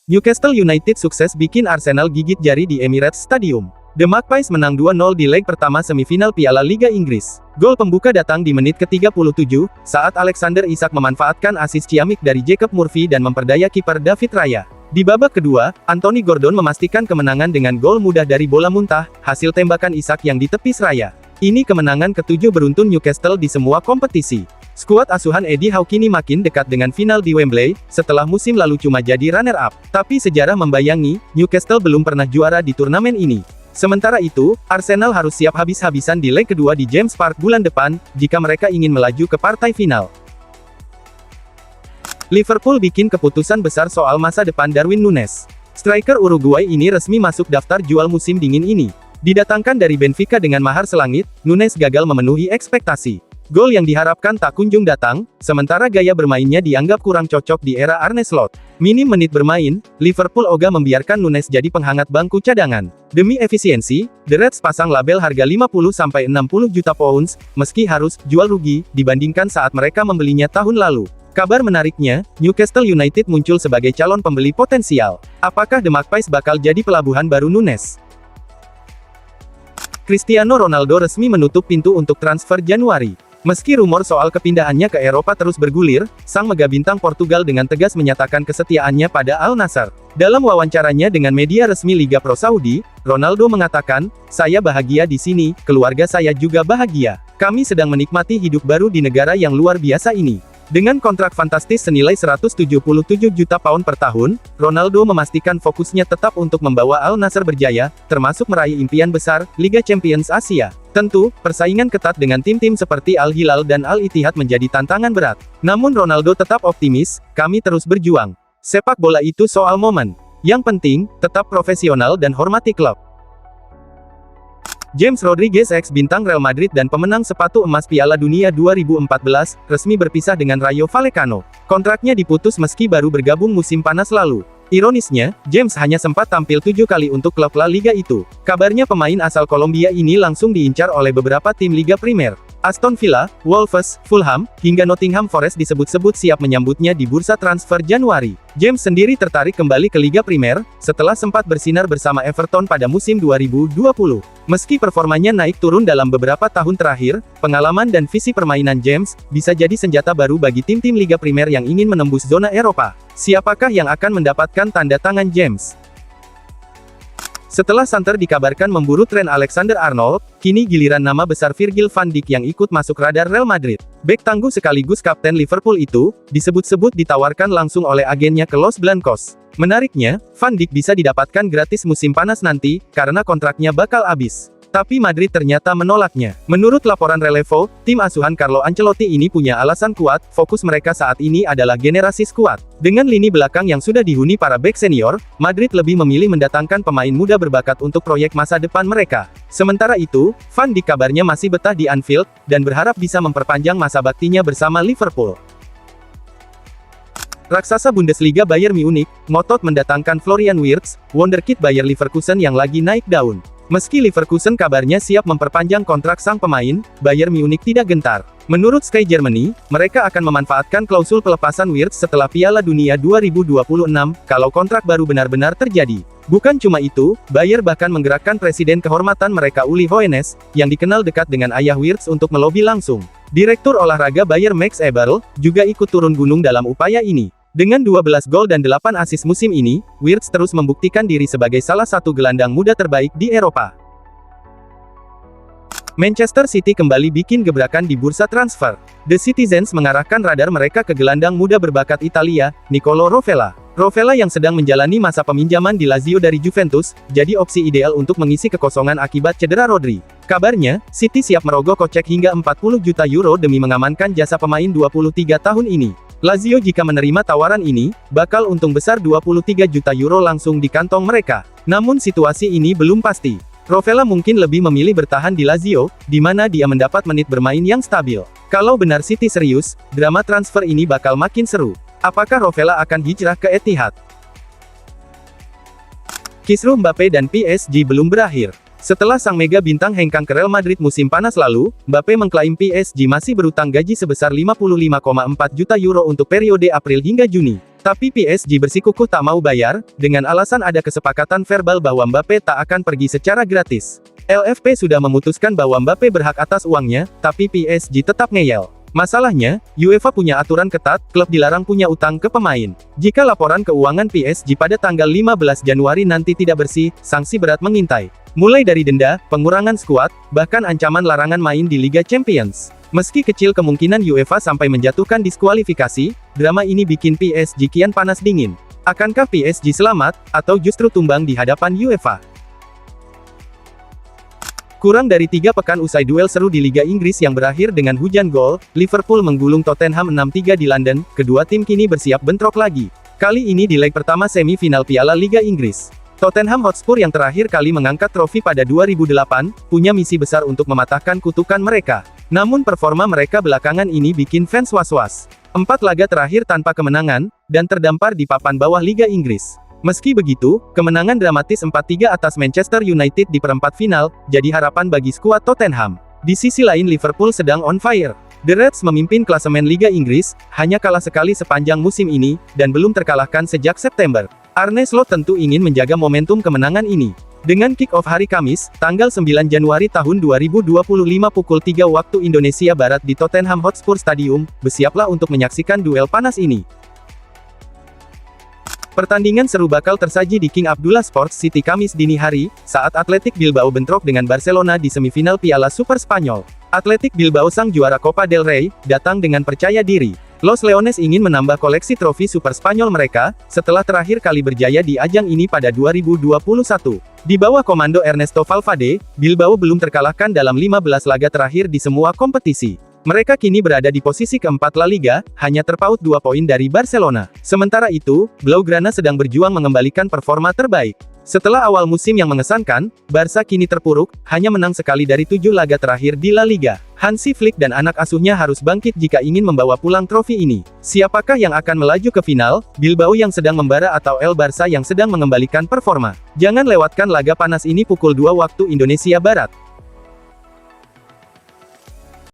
Newcastle United sukses bikin Arsenal gigit jari di Emirates Stadium. The Magpies menang 2-0 di leg pertama semifinal Piala Liga Inggris. Gol pembuka datang di menit ke-37, saat Alexander Isak memanfaatkan asis ciamik dari Jacob Murphy dan memperdaya kiper David Raya. Di babak kedua, Anthony Gordon memastikan kemenangan dengan gol mudah dari bola muntah, hasil tembakan Isak yang ditepis Raya. Ini kemenangan ke-7 beruntun Newcastle di semua kompetisi. Skuad asuhan Eddie Howe kini makin dekat dengan final di Wembley, setelah musim lalu cuma jadi runner-up. Tapi sejarah membayangi, Newcastle belum pernah juara di turnamen ini. Sementara itu, Arsenal harus siap habis-habisan di leg kedua di James Park bulan depan, jika mereka ingin melaju ke partai final. Liverpool bikin keputusan besar soal masa depan Darwin Núñez. Striker Uruguay ini resmi masuk daftar jual musim dingin ini. Didatangkan dari Benfica dengan mahar selangit, Núñez gagal memenuhi ekspektasi. Gol yang diharapkan tak kunjung datang, sementara gaya bermainnya dianggap kurang cocok di era Arne Slot. Minim menit bermain, Liverpool ogah membiarkan Núñez jadi penghangat bangku cadangan. Demi efisiensi, The Reds pasang label harga 50-60 juta pounds, meski harus jual rugi, dibandingkan saat mereka membelinya tahun lalu. Kabar menariknya, Newcastle United muncul sebagai calon pembeli potensial. Apakah The Magpies bakal jadi pelabuhan baru Núñez? Cristiano Ronaldo resmi menutup pintu untuk transfer Januari. Meski rumor soal kepindahannya ke Eropa terus bergulir, sang mega bintang Portugal dengan tegas menyatakan kesetiaannya pada Al Nassr. Dalam wawancaranya dengan media resmi Liga Pro Saudi, Ronaldo mengatakan, "Saya bahagia di sini, keluarga saya juga bahagia. Kami sedang menikmati hidup baru di negara yang luar biasa ini." Dengan kontrak fantastis senilai 177 juta pound per tahun, Ronaldo memastikan fokusnya tetap untuk membawa Al Nassr berjaya, termasuk meraih impian besar, Liga Champions Asia. Tentu, persaingan ketat dengan tim-tim seperti Al Hilal dan Al Ittihad menjadi tantangan berat. Namun Ronaldo tetap optimis, "Kami terus berjuang. Sepak bola itu soal momen. Yang penting, tetap profesional dan hormati klub." James Rodriguez ex-bintang Real Madrid dan pemenang sepatu emas Piala Dunia 2014, resmi berpisah dengan Rayo Vallecano. Kontraknya diputus meski baru bergabung musim panas lalu. Ironisnya, James hanya sempat tampil 7 kali untuk klub La Liga itu. Kabarnya pemain asal Kolombia ini langsung diincar oleh beberapa tim Liga Primer. Aston Villa, Wolves, Fulham, hingga Nottingham Forest disebut-sebut siap menyambutnya di bursa transfer Januari. James sendiri tertarik kembali ke Liga Primer, setelah sempat bersinar bersama Everton pada musim 2020. Meski performanya naik turun dalam beberapa tahun terakhir, pengalaman dan visi permainan James bisa jadi senjata baru bagi tim-tim Liga Primer yang ingin menembus zona Eropa. Siapakah yang akan mendapatkan tanda tangan James? Setelah Santer dikabarkan memburu Trent Alexander-Arnold, kini giliran nama besar Virgil van Dijk yang ikut masuk radar Real Madrid. Bek tangguh sekaligus kapten Liverpool itu, disebut-sebut ditawarkan langsung oleh agennya ke Los Blancos. Menariknya, Van Dijk bisa didapatkan gratis musim panas nanti, karena kontraknya bakal habis. Tapi Madrid ternyata menolaknya. Menurut laporan Relevo, tim asuhan Carlo Ancelotti ini punya alasan kuat, fokus mereka saat ini adalah generasi skuad. Dengan lini belakang yang sudah dihuni para bek senior, Madrid lebih memilih mendatangkan pemain muda berbakat untuk proyek masa depan mereka. Sementara itu, Van Dijk kabarnya masih betah di Anfield, dan berharap bisa memperpanjang masa baktinya bersama Liverpool. Raksasa Bundesliga Bayern Munich, ngotot mendatangkan Florian Wirtz, wonderkid Bayer Leverkusen yang lagi naik daun. Meski Leverkusen kabarnya siap memperpanjang kontrak sang pemain, Bayern Munich tidak gentar. Menurut Sky Germany, mereka akan memanfaatkan klausul pelepasan Wirtz setelah Piala Dunia 2026, kalau kontrak baru benar-benar terjadi. Bukan cuma itu, Bayer bahkan menggerakkan presiden kehormatan mereka Uli Hoeneß, yang dikenal dekat dengan ayah Wirtz untuk melobi langsung. Direktur olahraga Bayer Max Eberl, juga ikut turun gunung dalam upaya ini. Dengan 12 gol dan 8 assist musim ini, Wirtz terus membuktikan diri sebagai salah satu gelandang muda terbaik di Eropa. Manchester City kembali bikin gebrakan di bursa transfer. The Citizens mengarahkan radar mereka ke gelandang muda berbakat Italia, Nicolo Rovella. Rovella yang sedang menjalani masa peminjaman di Lazio dari Juventus, jadi opsi ideal untuk mengisi kekosongan akibat cedera Rodri. Kabarnya, City siap merogoh kocek hingga 40 juta euro demi mengamankan jasa pemain 23 tahun ini. Lazio jika menerima tawaran ini, bakal untung besar 23 juta euro langsung di kantong mereka. Namun situasi ini belum pasti. Rovella mungkin lebih memilih bertahan di Lazio, di mana dia mendapat menit bermain yang stabil. Kalau benar City serius, drama transfer ini bakal makin seru. Apakah Rovella akan hijrah ke Etihad? Kisruh Mbappe dan PSG belum berakhir. Setelah sang mega bintang hengkang ke Real Madrid musim panas lalu, Mbappe mengklaim PSG masih berutang gaji sebesar 55,4 juta euro untuk periode April hingga Juni. Tapi PSG bersikukuh tak mau bayar, dengan alasan ada kesepakatan verbal bahwa Mbappe tak akan pergi secara gratis. LFP sudah memutuskan bahwa Mbappe berhak atas uangnya, tapi PSG tetap ngeyel. Masalahnya, UEFA punya aturan ketat, klub dilarang punya utang ke pemain. Jika laporan keuangan PSG pada tanggal 15 Januari nanti tidak bersih, sanksi berat mengintai. Mulai dari denda, pengurangan skuad, bahkan ancaman larangan main di Liga Champions. Meski kecil kemungkinan UEFA sampai menjatuhkan diskualifikasi, drama ini bikin PSG kian panas dingin. Akankah PSG selamat, atau justru tumbang di hadapan UEFA? Kurang dari 3 pekan usai duel seru di Liga Inggris yang berakhir dengan hujan gol, Liverpool menggulung Tottenham 6-3 di London, kedua tim kini bersiap bentrok lagi. Kali ini di leg pertama semifinal Piala Liga Inggris. Tottenham Hotspur yang terakhir kali mengangkat trofi pada 2008, punya misi besar untuk mematahkan kutukan mereka. Namun performa mereka belakangan ini bikin fans was-was. 4 laga terakhir tanpa kemenangan, dan terdampar di papan bawah Liga Inggris. Meski begitu, kemenangan dramatis 4-3 atas Manchester United di perempat final, jadi harapan bagi skuad Tottenham. Di sisi lain Liverpool sedang on fire. The Reds memimpin klasemen Liga Inggris, hanya kalah sekali sepanjang musim ini, dan belum terkalahkan sejak September. Arne Slot tentu ingin menjaga momentum kemenangan ini. Dengan kick-off hari Kamis, tanggal 9 Januari tahun 2025 pukul 3 waktu Indonesia Barat di Tottenham Hotspur Stadium, bersiaplah untuk menyaksikan duel panas ini. Pertandingan seru bakal tersaji di King Abdullah Sports City Kamis dini hari, saat Athletic Bilbao bentrok dengan Barcelona di semifinal Piala Super Spanyol. Athletic Bilbao sang juara Copa del Rey, datang dengan percaya diri. Los Leones ingin menambah koleksi trofi Super Spanyol mereka, setelah terakhir kali berjaya di ajang ini pada 2021. Di bawah komando Ernesto Valverde, Bilbao belum terkalahkan dalam 15 laga terakhir di semua kompetisi. Mereka kini berada di posisi keempat La Liga, hanya terpaut 2 poin dari Barcelona. Sementara itu, Blaugrana sedang berjuang mengembalikan performa terbaik. Setelah awal musim yang mengesankan, Barca kini terpuruk, hanya menang sekali dari 7 laga terakhir di La Liga. Hansi Flick dan anak asuhnya harus bangkit jika ingin membawa pulang trofi ini. Siapakah yang akan melaju ke final? Bilbao yang sedang membara atau El Barca yang sedang mengembalikan performa? Jangan lewatkan laga panas ini pukul 2 waktu Indonesia Barat.